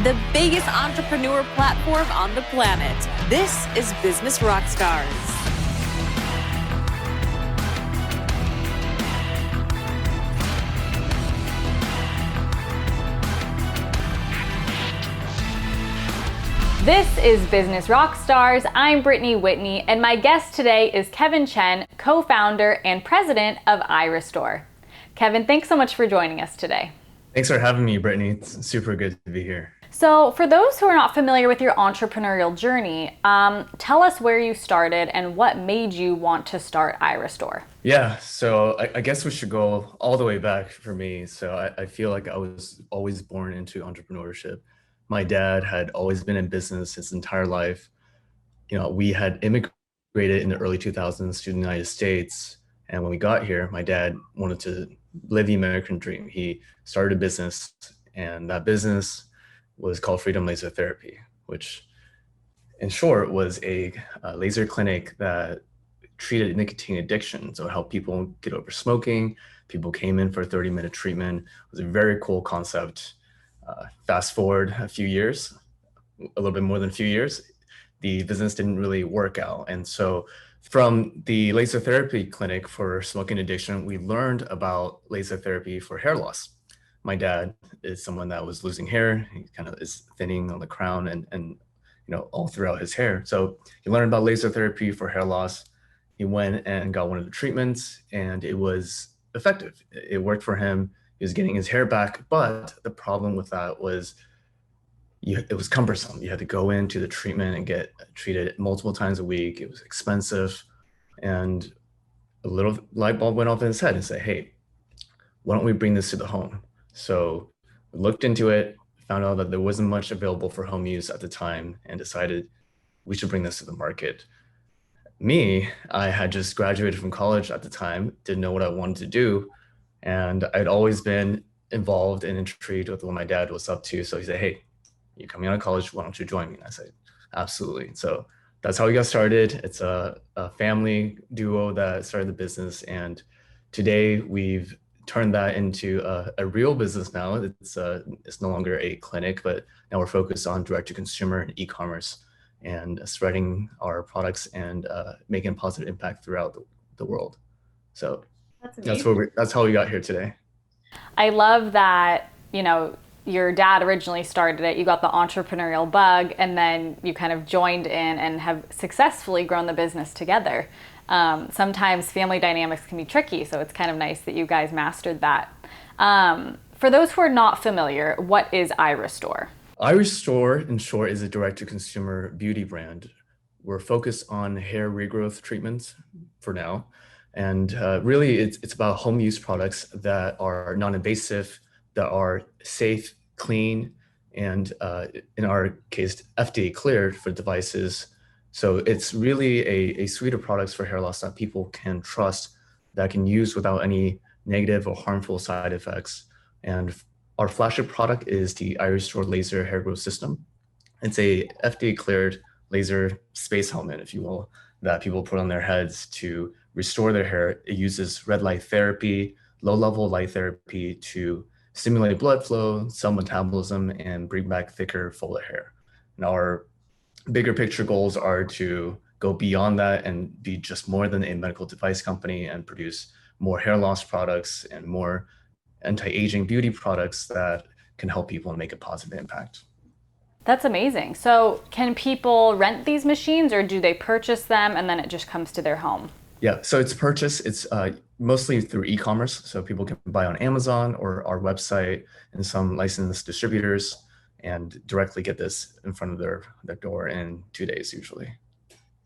the biggest entrepreneur platform on the planet. This is Business Rockstars. This is Business Rockstars. I'm Brittany Whitney, and my guest today is Kevin Chen, co-founder and president of iRestore. Kevin, thanks so much for joining us today. Thanks for having me, Brittany. It's super good to be here. So for those who are not familiar with your entrepreneurial journey, tell us where you started and what made you want to start iRestore. Yeah, so I guess we should go all the way back for me. So I feel like I was always born into entrepreneurship. My dad had always been in business his entire life. We had immigrated in the early 2000s to the United States. And when we got here, my dad wanted to live the American dream. He started a business, and that business was called Freedom Laser Therapy, which in short was a laser clinic that treated nicotine addiction. So it helped people get over smoking. People came in for a 30-minute treatment. It was a very cool concept. Fast forward a few years, a little bit more than a few years, the business didn't really work out. And so from the laser therapy clinic for smoking addiction, we learned about laser therapy for hair loss. My dad is someone that was losing hair. He kind of is thinning on the crown and all throughout his hair. So he learned about laser therapy for hair loss. He went and got one of the treatments, and it was effective. It worked for him. He was getting his hair back, but the problem with that was it was cumbersome. You had to go into the treatment and get treated multiple times a week. It was expensive, and a little light bulb went off in his head and said, hey, why don't we bring this to the home? So we looked into it, found out that there wasn't much available for home use at the time, and decided we should bring this to the market. I had just graduated from college at the time, didn't know what I wanted to do. And I'd always been involved and intrigued with what my dad was up to. So he said, hey, you're coming out of college, why don't you join me? And I said, absolutely. So that's how we got started. It's a family duo that started the business. And today we've turned that into a real business now. It's no longer a clinic, but now we're focused on direct to consumer and e-commerce and spreading our products and making a positive impact throughout the world. So that's how we got here today. I love that, your dad originally started it, you got the entrepreneurial bug, and then you kind of joined in and have successfully grown the business together. Sometimes family dynamics can be tricky, so it's kind of nice that you guys mastered that. For those who are not familiar, what is iRestore? iRestore, in short, is a direct-to-consumer beauty brand. We're focused on hair regrowth treatments for now. And really, it's about home use products that are non-invasive, that are safe, clean, and in our case, FDA cleared for devices. So it's really a suite of products for hair loss that people can trust, that can use without any negative or harmful side effects. And our flagship product is the iRestore Laser Hair Growth System. It's a FDA cleared laser space helmet, if you will, that people put on their heads to restore their hair. It uses red light therapy, low-level light therapy to stimulate blood flow, cell metabolism, and bring back thicker, fuller hair. And our bigger picture goals are to go beyond that and be just more than a medical device company and produce more hair loss products and more anti-aging beauty products that can help people and make a positive impact. That's amazing. So can people rent these machines, or do they purchase them and then it just comes to their home? Yeah, so it's purchased. It's mostly through e-commerce. So people can buy on Amazon or our website and some licensed distributors and directly get this in front of their door in 2 days usually.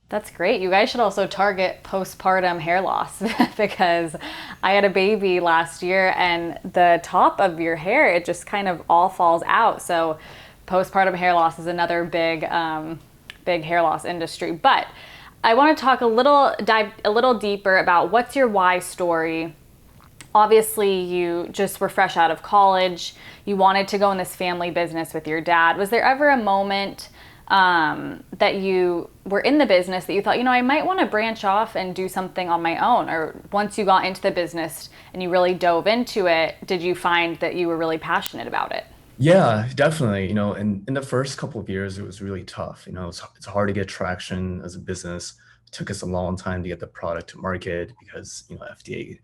That's great. You guys should also target postpartum hair loss because I had a baby last year and the top of your hair, it just kind of all falls out. So postpartum hair loss is another big hair loss industry. But I want to dive a little deeper about what's your why story. Obviously, you just were fresh out of college. You wanted to go in this family business with your dad. Was there ever a moment that you were in the business that you thought, I might want to branch off and do something on my own? Or once you got into the business and you really dove into it, did you find that you were really passionate about it? Yeah, definitely. In the first couple of years, it was really tough. It's hard to get traction as a business. It took us a long time to get the product to market because, FDA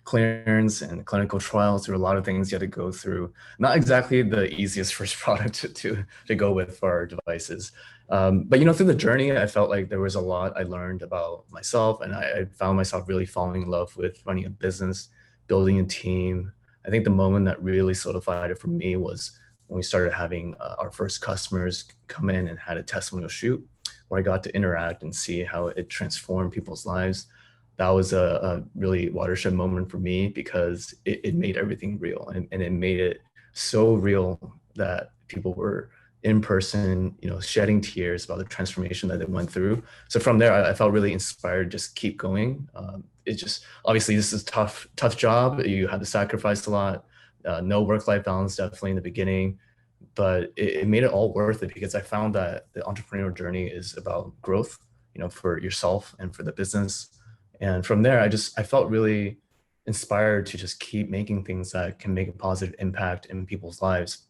clearance and clinical trials. There were a lot of things you had to go through. Not exactly the easiest first product to go with for our devices. But through the journey, I felt like there was a lot I learned about myself, and I found myself really falling in love with running a business, building a team. I think the moment that really solidified it for me was when we started having our first customers come in and had a testimonial shoot where I got to interact and see how it transformed people's lives. That was a really watershed moment for me because it made everything real, and it made it so real that people were in person, shedding tears about the transformation that they went through. So from there, I felt really inspired, just keep going. It just, obviously this is tough job. You had to sacrifice a lot, no work-life balance, definitely in the beginning, but it made it all worth it because I found that the entrepreneurial journey is about growth, for yourself and for the business. And from there, I felt really inspired to just keep making things that can make a positive impact in people's lives.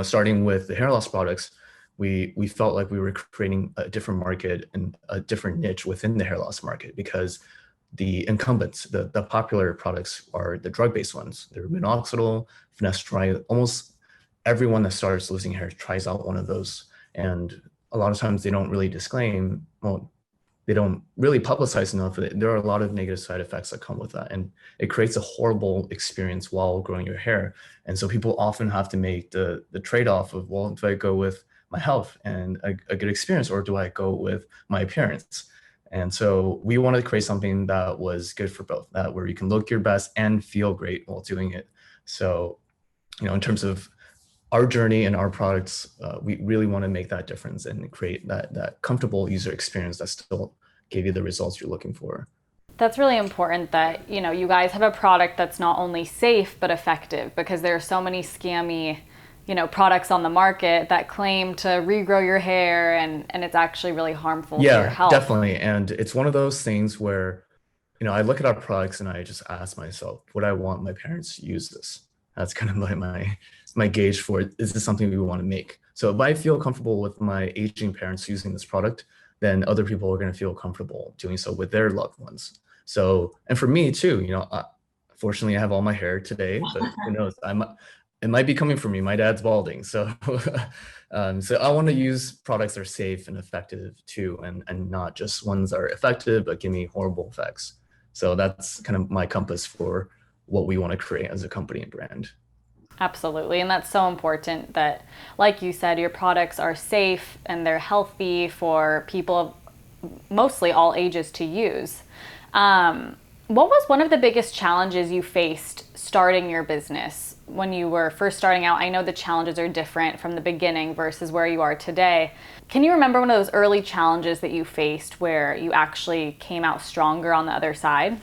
Starting with the hair loss products, we felt like we were creating a different market and a different niche within the hair loss market because the incumbents, the popular products are the drug-based ones. They're minoxidil, finasteride. Almost everyone that starts losing hair tries out one of those. And a lot of times they don't really disclaim, well, they don't really publicize enough. There are a lot of negative side effects that come with that. And it creates a horrible experience while growing your hair. And so people often have to make the trade-off of, well, do I go with my health and a good experience, or do I go with my appearance? And so we wanted to create something that was good for both, that where you can look your best and feel great while doing it. So, in terms of our journey and our products, we really want to make that difference and create that comfortable user experience that still give you the results you're looking for. That's really important that, you guys have a product that's not only safe but effective, because there are so many scammy, products on the market that claim to regrow your hair, and it's actually really harmful to your Yeah, health. definitely. And it's one of those things where, I look at our products and I just ask myself, would I want my parents to use this? That's kind of my gauge for it. Is this something we want to make? So if I feel comfortable with my aging parents using this product, then other people are going to feel comfortable doing so with their loved ones. So, and for me too, fortunately I have all my hair today, but who knows? It might be coming from me. My dad's balding, so so I want to use products that are safe and effective too, and not just ones that are effective but give me horrible effects. So that's kind of my compass for what we want to create as a company and brand. Absolutely. And that's so important that, like you said, your products are safe and they're healthy for people of mostly all ages to use. What was one of the biggest challenges you faced starting your business when you were first starting out? I know the challenges are different from the beginning versus where you are today. Can you remember one of those early challenges that you faced where you actually came out stronger on the other side?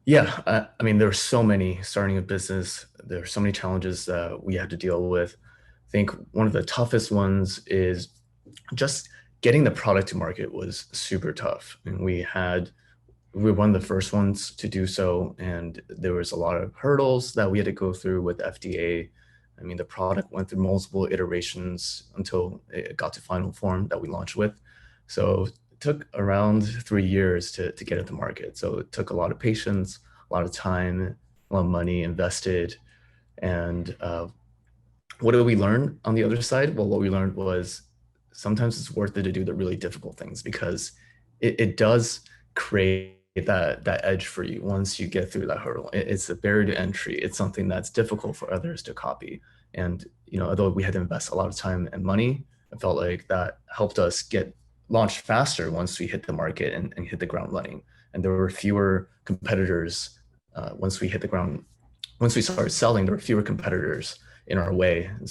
Yeah, I mean, there are so many starting a business. There are so many challenges that we had to deal with. I think one of the toughest ones is just getting the product to market was super tough. And we were one of the first ones to do so, and there was a lot of hurdles that we had to go through with FDA. I mean, the product went through multiple iterations until it got to final form that we launched with. So it took around 3 years to get it to market. So it took a lot of patience, a lot of time, a lot of money invested. And what did we learn on the other side? Well, what we learned was sometimes it's worth it to do the really difficult things because it does create that edge for you once you get through that hurdle. It's a barrier to entry. It's something that's difficult for others to copy. And although we had to invest a lot of time and money, I felt like that helped us get launched faster once we hit the market and hit the ground running. And there were fewer competitors once we hit the ground. Once we started selling, there were fewer competitors in our way. And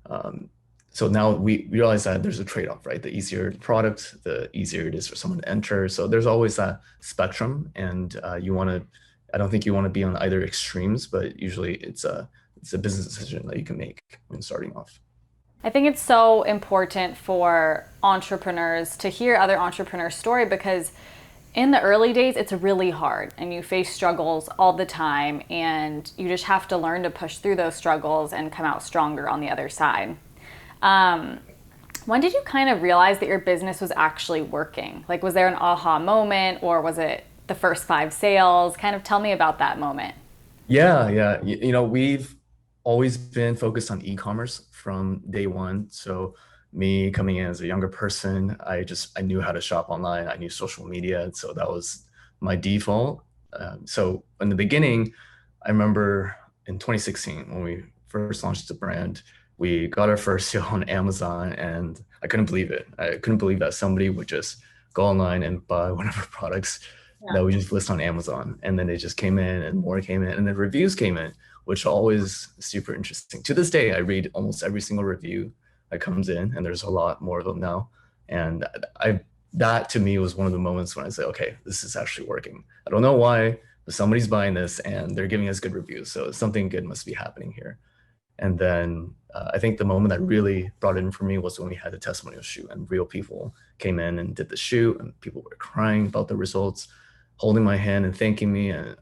um, so now we realize that there's a trade-off, right? The easier the product, the easier it is for someone to enter. So there's always that spectrum, and I don't think you want to be on either extremes, but usually it's a business decision that you can make when starting off. I think it's so important for entrepreneurs to hear other entrepreneurs' story, because In the early days, it's really hard and you face struggles all the time, and you just have to learn to push through those struggles and come out stronger on the other side. Um, when did you kind of realize that your business was actually working? Like, was there an aha moment, or was it the first 5 sales? Kind of tell me about that moment. Yeah, yeah. We've always been focused on e-commerce from day one. So me coming in as a younger person, I knew how to shop online. I knew social media, and so that was my default. So in the beginning, I remember in 2016 when we first launched the brand, we got our first sale on Amazon, and I couldn't believe it. I couldn't believe that somebody would just go online and buy one of our products that we just list on Amazon. And then they just came in and more came in, and then reviews came in, which are always super interesting. To this day, I read almost every single review that comes in, and there's a lot more of them now. And that to me was one of the moments when I say, okay, this is actually working. I don't know why, but somebody's buying this and they're giving us good reviews. So something good must be happening here. And then I think the moment that really brought it in for me was when we had the testimonial shoot, and real people came in and did the shoot, and people were crying about the results, holding my hand and thanking me. And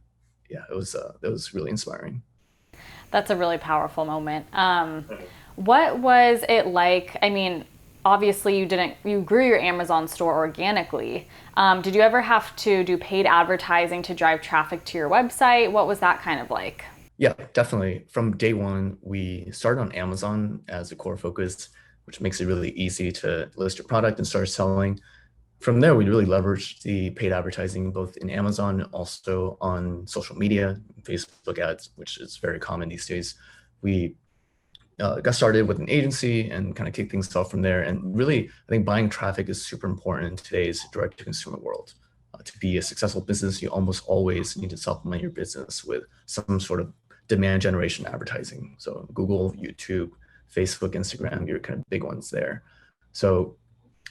yeah, it was really inspiring. That's a really powerful moment. What was it like? I mean, obviously you grew your Amazon store organically. Did you ever have to do paid advertising to drive traffic to your website? What was that kind of like? Yeah, definitely. From day one, we started on Amazon as a core focus, which makes it really easy to list your product and start selling. From there, we really leveraged the paid advertising both in Amazon and also on social media, Facebook ads, which is very common these days. We got started with an agency and kind of kicked things off from there. And really, I think buying traffic is super important in today's direct-to-consumer world. To be a successful business, you almost always need to supplement your business with some sort of demand generation advertising. So Google, YouTube, Facebook, Instagram, your kind of big ones there. So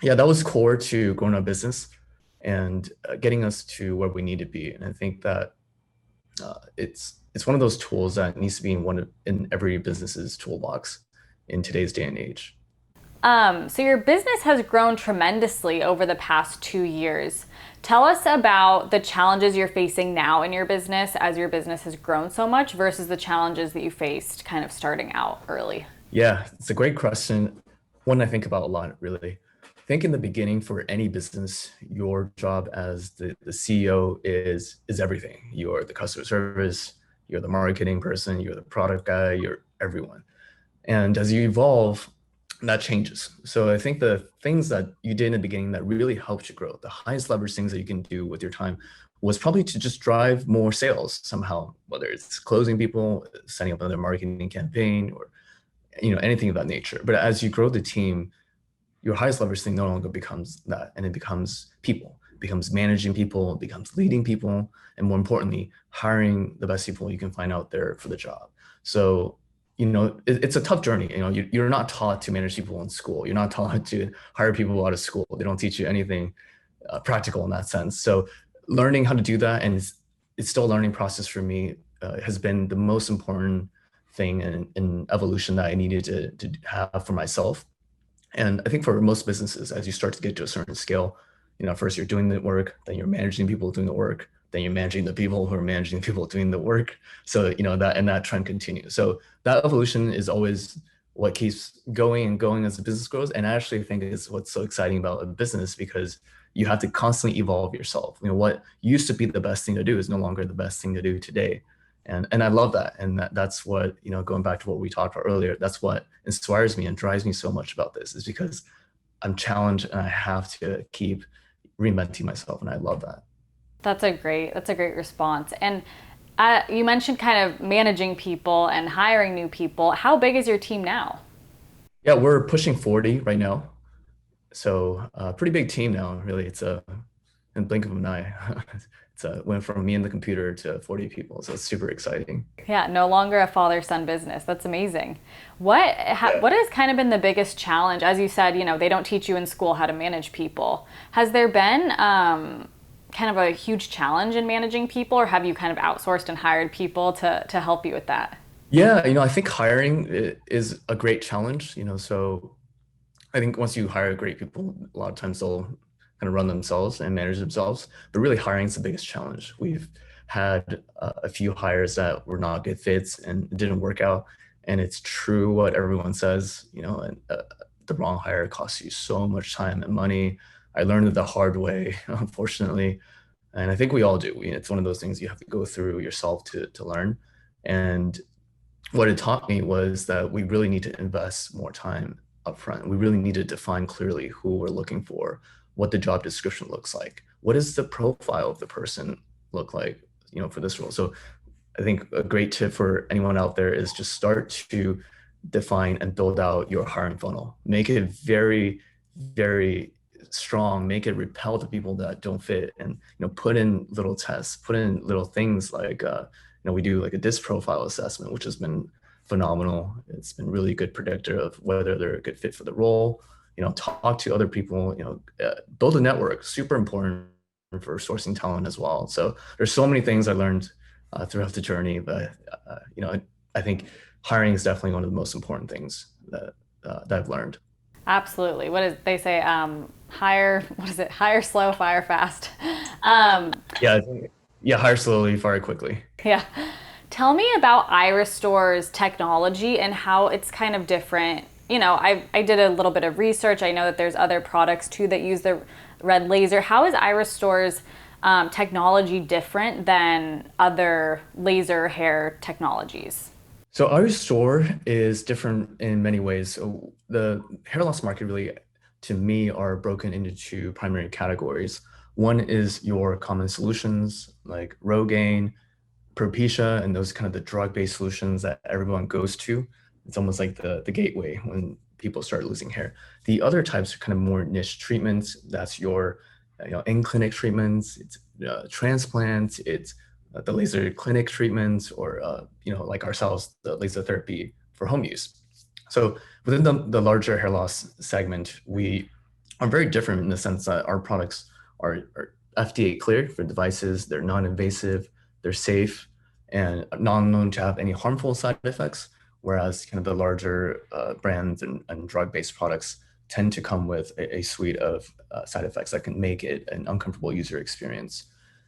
yeah, that was core to growing our business and getting us to where we need to be. And I think that it's one of those tools that needs to be in every business's toolbox in today's day and age. So your business has grown tremendously over the past 2 years. Tell us about the challenges you're facing now in your business as your business has grown so much versus the challenges that you faced kind of starting out early. Yeah, it's a great question. One I think about a lot, really. I think in the beginning for any business, your job as the CEO is everything. You're the customer service, you're the marketing person, you're the product guy, you're everyone. And as you evolve, that changes. So I think the things that you did in the beginning that really helped you grow, the highest leverage things that you can do with your time was probably to just drive more sales somehow, whether it's closing people, setting up another marketing campaign, or anything of that nature. But as you grow the team, your highest leverage thing no longer becomes that, and it becomes people, it becomes managing people, it becomes leading people, and more importantly, hiring the best people you can find out there for the job. So it's a tough journey. You're not taught to manage people in school. You're not taught to hire people out of school. They don't teach you anything practical in that sense. So learning how to do that, and it's still a learning process for me, has been the most important thing in evolution that I needed to have for myself. And I think for most businesses, as you start to get to a certain scale, first you're doing the work, then you're managing people doing the work, then you're managing the people who are managing people doing the work. So, that trend continues. So that evolution is always what keeps going and going as the business grows. And I actually think is what's so exciting about a business, because you have to constantly evolve yourself. What used to be the best thing to do is no longer the best thing to do today. And I love that. And that's what, going back to what we talked about earlier, that's what inspires me and drives me so much about this, is because I'm challenged and I have to keep reinventing myself. And I love that. That's a great response. And you mentioned kind of managing people and hiring new people. How big is your team now? Yeah, we're pushing 40 right now. So pretty big team now, really. It's in the blink of an eye. Went from me and the computer to 40 people. So it's super exciting. Yeah, no longer a father-son business. That's amazing. What has kind of been the biggest challenge? As you said, they don't teach you in school how to manage people. Has there been kind of a huge challenge in managing people, or have you kind of outsourced and hired people to help you with that? Yeah, I think hiring is a great challenge. So I think once you hire great people, a lot of times they'll kind of run themselves and manage themselves. But really, hiring is the biggest challenge. We've had a few hires that were not good fits and it didn't work out. And it's true what everyone says, and the wrong hire costs you so much time and money. I learned it the hard way, unfortunately. And I think we all do. It's one of those things you have to go through yourself to learn. And what it taught me was that we really need to invest more time upfront. We really need to define clearly who we're looking for, what the job description looks like, what does the profile of the person look like, for this role. So I think a great tip for anyone out there is just start to define and build out your hiring funnel. Make it very, very strong, make it repel the people that don't fit, and put in little tests, put in little things like we do like a disc profile assessment, which has been phenomenal. It's been really good predictor of whether they're a good fit for the role. Talk to other people, build a network, super important for sourcing talent as well. So there's so many things I learned throughout the journey, but I think hiring is definitely one of the most important things that I've learned. Absolutely. What is they say? Hire. What is it? Hire slow, fire fast. Yeah, hire slowly, fire quickly. Yeah. Tell me about iRestore's technology and how it's kind of different. I did a little bit of research. I know that there's other products too that use the red laser. How is iRestore's technology different than other laser hair technologies? So iRestore is different in many ways. So the hair loss market really, to me, are broken into two primary categories. One is your common solutions like Rogaine, Propecia, and those kind of the drug-based solutions that everyone goes to. It's almost like the gateway when people start losing hair. The other types are kind of more niche treatments. That's your in-clinic treatments, it's transplants, it's the laser clinic treatments, or like ourselves, the laser therapy for home use. So within the larger hair loss segment, we are very different in the sense that our products are FDA cleared for devices. They're non-invasive, they're safe, and not known to have any harmful side effects. Whereas kind of the larger brands and drug-based products tend to come with a suite of side effects that can make it an uncomfortable user experience.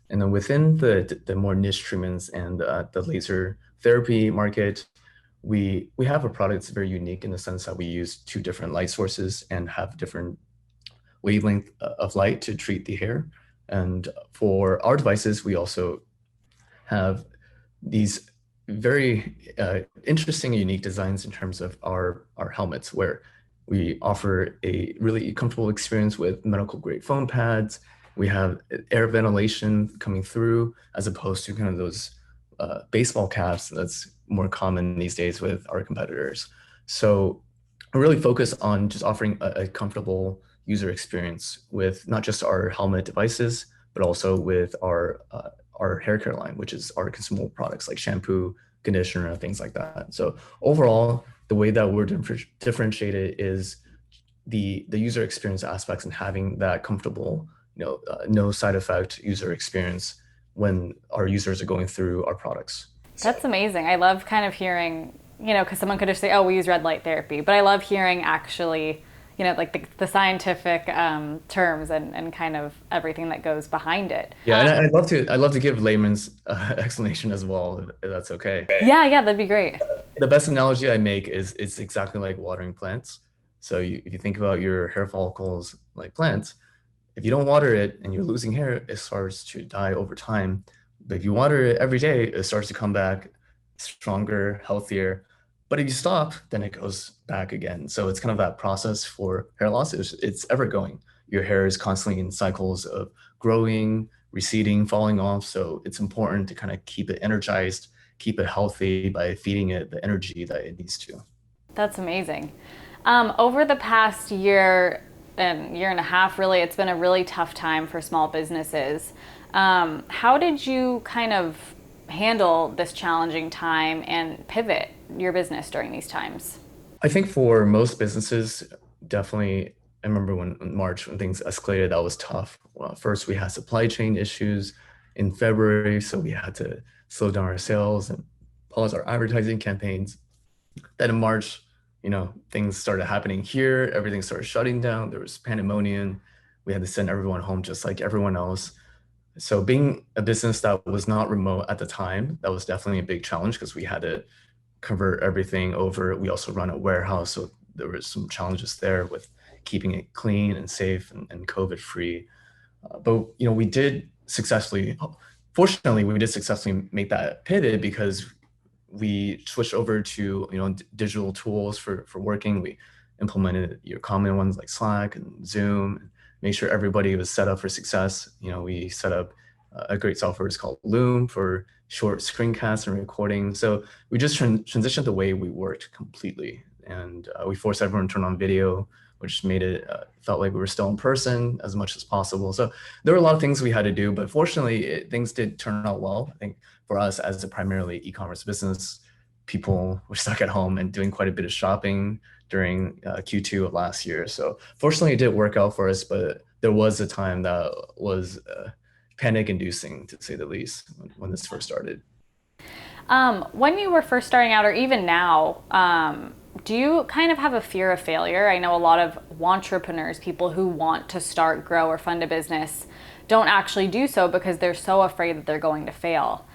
And then within the more niche treatments and the laser therapy market, we have a product that's very unique in the sense that we use two different light sources and have different wavelength of light to treat the hair. And for our devices, we also have these very interesting and unique designs in terms of our helmets, where we offer a really comfortable experience with medical grade foam pads. We have air ventilation coming through, as opposed to kind of those baseball caps that's more common these days with our competitors. So we really focus on just offering a comfortable user experience with not just our helmet devices, but also with our hair care line, which is our consumable products like shampoo, conditioner, and things like that. So overall, the way that we're differentiated is the user experience aspects and having that comfortable, no side effect user experience when our users are going through our products. That's amazing. I love kind of hearing, because someone could just say, oh, we use red light therapy, but I love hearing actually, like the scientific terms and kind of everything that goes behind it. Yeah, and I'd love to give layman's explanation as well, if that's okay. Yeah, that'd be great. The best analogy I make is it's exactly like watering plants. So if you think about your hair follicles like plants, if you don't water it and you're losing hair, it starts to die over time. But if you water it every day, it starts to come back stronger, healthier. But if you stop, then it goes back again. So it's kind of that process for hair loss. It's ever going. Your hair is constantly in cycles of growing, receding, falling off. So it's important to kind of keep it energized, keep it healthy by feeding it the energy that it needs to. That's amazing. Over the past year and a half, really, it's been a really tough time for small businesses. How did you kind of handle this challenging time and pivot your business during these times? I think for most businesses, definitely, I remember when in March, when things escalated, that was tough. Well, first, we had supply chain issues in February, so we had to slow down our sales and pause our advertising campaigns. Then in March, things started happening here. Everything started shutting down. There was pandemonium. We had to send everyone home just like everyone else. So being a business that was not remote at the time, that was definitely a big challenge because we had to convert everything over. We also run a warehouse, so there was some challenges there with keeping it clean and safe and COVID free. But we did successfully. Fortunately, we did successfully make that pivot because we switched over to digital tools for working. We implemented your common ones like Slack and Zoom, and made sure everybody was set up for success. We set up a great software. It's called Loom for short screencasts and recording. So we just transitioned the way we worked completely, and we forced everyone to turn on video, which made it felt like we were still in person as much as possible. So there were a lot of things we had to do, but fortunately, things did turn out well. I think for us as a primarily e-commerce business, people were stuck at home and doing quite a bit of shopping during Q2 of last year. So fortunately, it did work out for us, but there was a time that was panic-inducing, to say the least, when this first started. When you were first starting out, or even now, do you kind of have a fear of failure? I know a lot of entrepreneurs, people who want to start, grow, or fund a business, don't actually do so because they're so afraid that they're going to fail.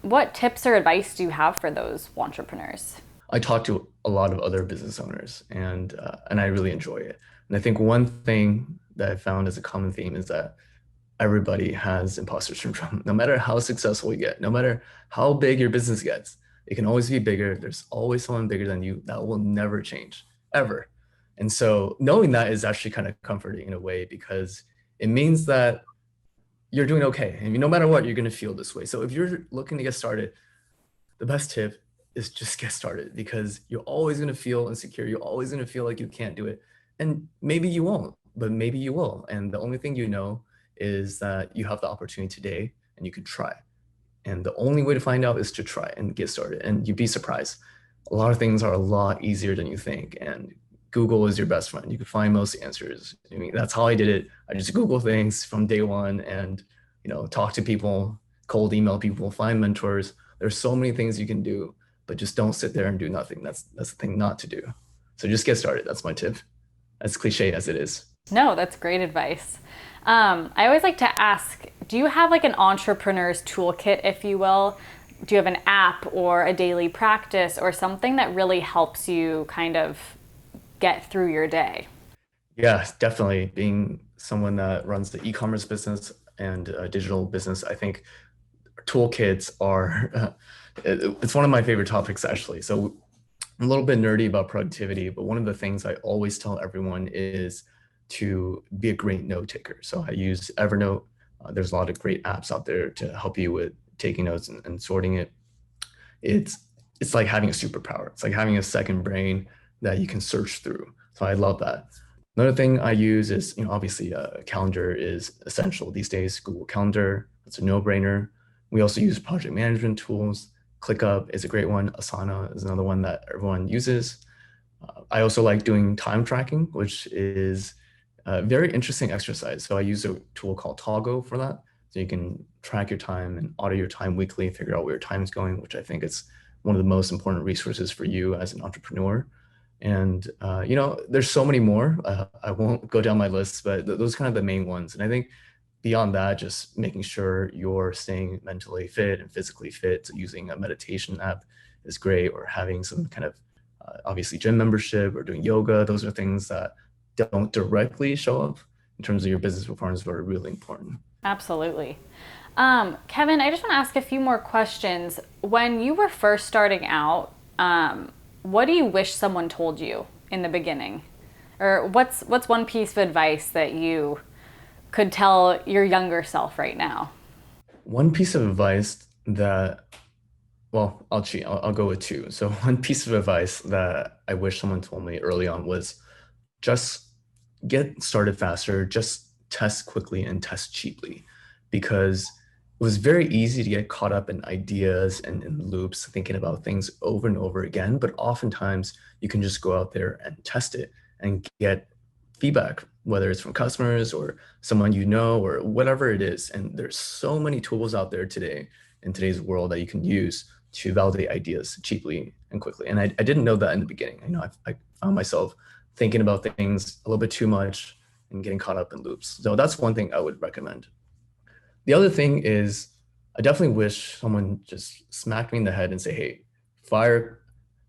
What tips or advice do you have for those entrepreneurs? I talk to a lot of other business owners, and I really enjoy it. And I think one thing that I found as a common theme is that everybody has imposter syndrome. No matter how successful you get, no matter how big your business gets, it can always be bigger. There's always someone bigger than you. That will never change, ever. And so knowing that is actually kind of comforting in a way, because it means that you're doing okay. And no matter what, you're going to feel this way. So if you're looking to get started, the best tip is just get started, because you're always going to feel insecure. You're always going to feel like you can't do it. And maybe you won't, but maybe you will. And the only thing you know is that you have the opportunity today and you can try. And the only way to find out is to try and get started. And you'd be surprised. A lot of things are a lot easier than you think. And Google is your best friend. You can find most answers. I mean, that's how I did it. I just Google things from day one and, talk to people, cold email people, find mentors. There's so many things you can do, but just don't sit there and do nothing. That's the thing not to do. So just get started. That's my tip. As cliche as it is. No, that's great advice. I always like to ask, do you have like an entrepreneur's toolkit, if you will? Do you have an app or a daily practice or something that really helps you kind of get through your day? Yeah, definitely. Being someone that runs the e-commerce business and a digital business, I think toolkits are, it's one of my favorite topics, actually. So I'm a little bit nerdy about productivity, but one of the things I always tell everyone is to be a great note taker. So I use Evernote. There's a lot of great apps out there to help you with taking notes and sorting it. It's like having a superpower. It's like having a second brain that you can search through. So I love that. Another thing I use is, obviously a calendar is essential these days. Google Calendar, it's a no-brainer. We also use project management tools. ClickUp is a great one. Asana is another one that everyone uses. I also like doing time tracking, which is a very interesting exercise. So I use a tool called Toggle for that. So you can track your time and audit your time weekly, figure out where your time is going, which I think is one of the most important resources for you as an entrepreneur. And, there's so many more. I won't go down my list, but those are kind of the main ones. And I think beyond that, just making sure you're staying mentally fit and physically fit. So using a meditation app is great, or having some kind of obviously gym membership or doing yoga. Those are things that don't directly show up in terms of your business performance, but are really important. Absolutely. Kevin, I just want to ask a few more questions. When you were first starting out, what do you wish someone told you in the beginning? Or what's one piece of advice that you could tell your younger self right now? One piece of advice that, well, I'll cheat. I'll go with two. So one piece of advice that I wish someone told me early on was just get started faster, just test quickly and test cheaply, because it was very easy to get caught up in ideas and in loops, thinking about things over and over again. But oftentimes you can just go out there and test it and get feedback, whether it's from customers or someone or whatever it is. And there's so many tools out there today in today's world that you can use to validate ideas cheaply and quickly. And I didn't know that in the beginning. I found myself thinking about things a little bit too much and getting caught up in loops. So that's one thing I would recommend. The other thing is I definitely wish someone just smacked me in the head and say, hey,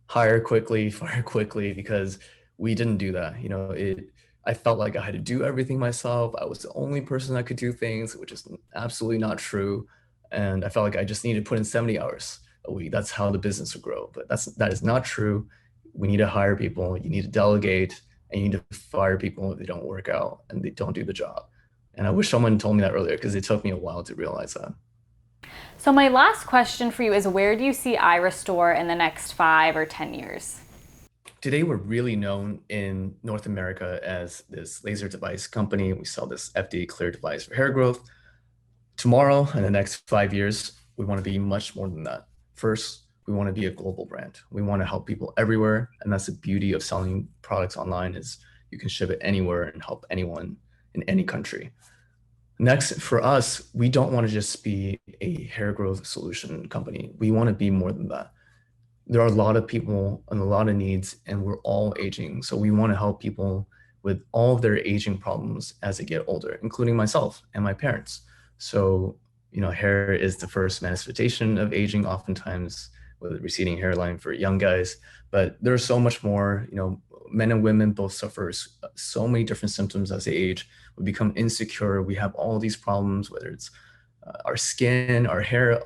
hire quickly, because we didn't do that. I felt like I had to do everything myself. I was the only person that could do things, which is absolutely not true. And I felt like I just needed to put in 70 hours a week. That's how the business would grow. But that is not true. We need to hire people. You need to delegate, and you need to fire people if they don't work out and they don't do the job. And I wish someone told me that earlier, because it took me a while to realize that. So my last question for you is, where do you see iRestore in the next 5 or 10 years? Today, we're really known in North America as this laser device company. We sell this FDA cleared device for hair growth. Tomorrow, in the next 5 years, we want to be much more than that. First, we want to be a global brand. We want to help people everywhere. And that's the beauty of selling products online, is you can ship it anywhere and help anyone in any country. Next, for us, we don't want to just be a hair growth solution company. We want to be more than that. There are a lot of people and a lot of needs, and we're all aging. So we want to help people with all of their aging problems as they get older, including myself and my parents. So, hair is the first manifestation of aging, oftentimes with receding hairline for young guys. But there's so much more. Men and women both suffer so many different symptoms as they age. We become insecure. We have all these problems, whether it's our skin, our hair,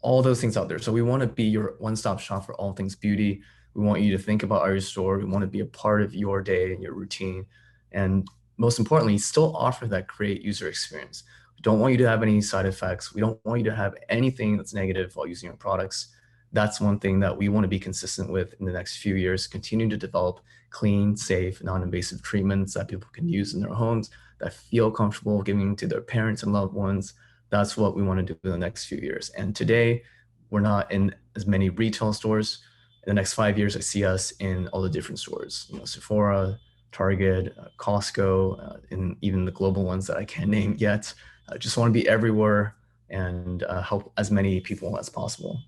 all those things out there. So we want to be your one-stop shop for all things beauty. We want you to think about iRestore. We want to be a part of your day and your routine. And most importantly, still offer that great user experience. We don't want you to have any side effects. We don't want you to have anything that's negative while using our products. That's one thing that we want to be consistent with in the next few years, continue to develop clean, safe, non-invasive treatments that people can use in their homes, that feel comfortable giving to their parents and loved ones. That's what we want to do in the next few years. And today, we're not in as many retail stores. In the next 5 years, I see us in all the different stores, Sephora, Target, Costco, and even the global ones that I can't name yet. I just want to be everywhere and help as many people as possible.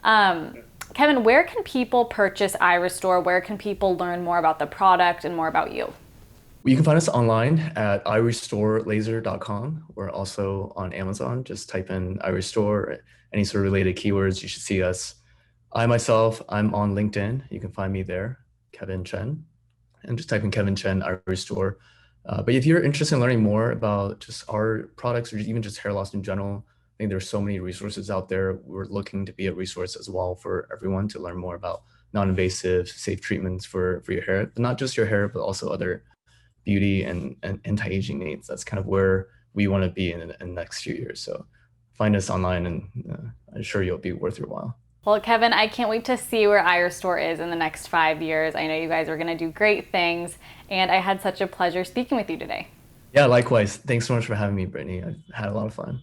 Kevin, where can people purchase iRestore? Where can people learn more about the product and more about you? You can find us online at irestorelaser.com. We're also on Amazon. Just type in iRestore, any sort of related keywords, you should see us. I'm on LinkedIn. You can find me there, Kevin Chen. And just type in Kevin Chen, iRestore. But if you're interested in learning more about just our products or even just hair loss in general, I think there's so many resources out there. We're looking to be a resource as well for everyone to learn more about non-invasive, safe treatments for your hair, but not just your hair, but also other beauty and anti-aging needs. That's kind of where we want to be in the next few years. So find us online, and I'm sure you'll be worth your while. Well, Kevin, I can't wait to see where iRestore is in the next 5 years. I know you guys are going to do great things, and I had such a pleasure speaking with you today. Yeah, likewise. Thanks so much for having me, Brittany. I've had a lot of fun.